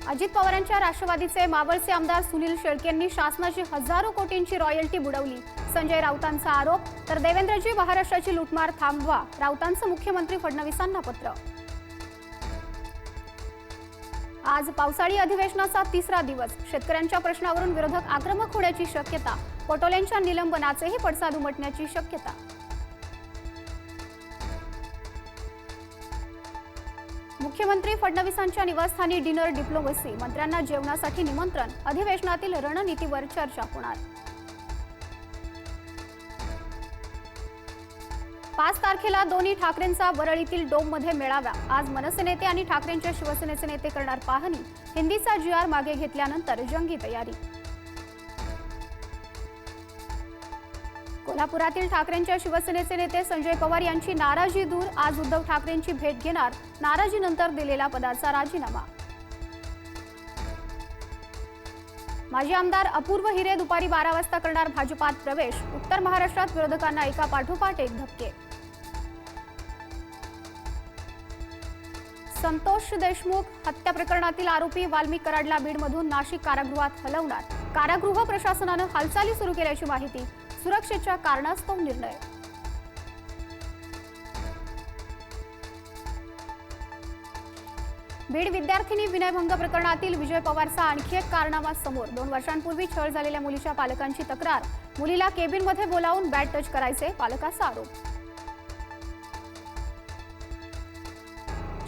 अजित पवारांच्या राष्ट्रवादीचे मावळचे आमदार सुनील शेळकेंनी शासनाची हजारो कोटींची रॉयल्टी बुडवली, संजय राऊतांचा आरोप. तर देवेंद्रजी, महाराष्ट्राची लूटमार थांबवा, राऊतांचं मुख्यमंत्री फडणवीसांना पत्र. आज पावसाळी अधिवेशनाचा तिसरा दिवस. शेतकऱ्यांच्या प्रश्नावरून विरोधक आक्रमक होण्याची शक्यता. पटोलेंच्या निलंबनाचेही पडसाद उमटण्याची शक्यता. मुख्यमंत्री फडणवीसांच्या निवासस्थानी डिनर डिप्लोमसी. मंत्र्यांना जेवणासाठी निमंत्रण. अधिवेशनातील रणनीतीवर चर्चा होणार. 5 तारखेला दोन्ही ठाकरेंचा वरळीतील डोममध्ये मेळावा. आज मनसे नेते आणि ठाकरेंच्या शिवसेनेचे नेते करणार पाहणी. हिंदीचा GR मागे घेतल्यानंतर जंगी तयारी. कोल्हापुरातील ठाकरेंच्या शिवसेनेचे नेते संजय पवार यांची नाराजी दूर. आज उद्धव ठाकरेंची भेट घेणार. नाराजीनंतर दिलेला पदाचा राजीनामा. माजी आमदार अपूर्व हिरे दुपारी 12 वाजता करणार भाजपात प्रवेश. उत्तर महाराष्ट्रात विरोधकांना एका पाठोपाठ एक धक्के. संतोष देशमुख हत्या प्रकरणातील आरोपी वाल्मिक कराडला बीडमधून नाशिक कारागृहात हलवणार. कारागृह प्रशासनानं हालचाली सुरू केल्याची माहिती. सुरक्षेच्या कारणास्तव निर्णय. बीड विद्यार्थिनी विनयभंग प्रकरणातील विजय पवारचा आणखी एक कारनामा समोर. 2 वर्षांपूर्वी छळ झालेल्या मुलीच्या पालकांची तक्रार. मुलीला केबिनमध्ये बोलावून बॅट टच करायचे, पालकाचा आरोप.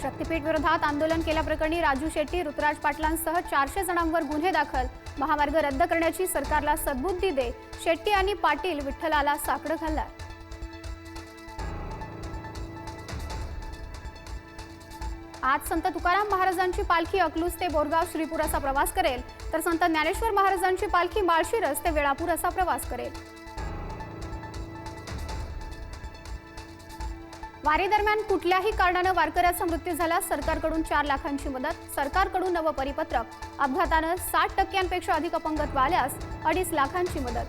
शक्तीपीठ विरोधात आंदोलन केल्याप्रकरणी राजू शेट्टी, ऋतुराज पाटलांसह 400 जणांवर गुन्हे दाखल. महामार्ग रद्द करण्याची सरकारला सद्बुद्धी दे. शेट्टी आणि पाटील विठ्ठलाला साकडं घालणार. आज संत तुकाराम महाराजांची पालखी अकलूज ते बोरगाव श्रीपूर असा प्रवास करेल, तर संत ज्ञानेश्वर महाराजांची पालखी माळशिरस ते वेळापूर असा प्रवास करेल. वारी दरम्यान कुठल्याही कारणानं वारकऱ्याचा मृत्यू झाल्यास सरकारकडून 4 लाखांची मदत. सरकारकडून नवं परिपत्रक. अपघातानं 60% अधिक अपंगत्व आल्यास 2.5 लाखांची मदत.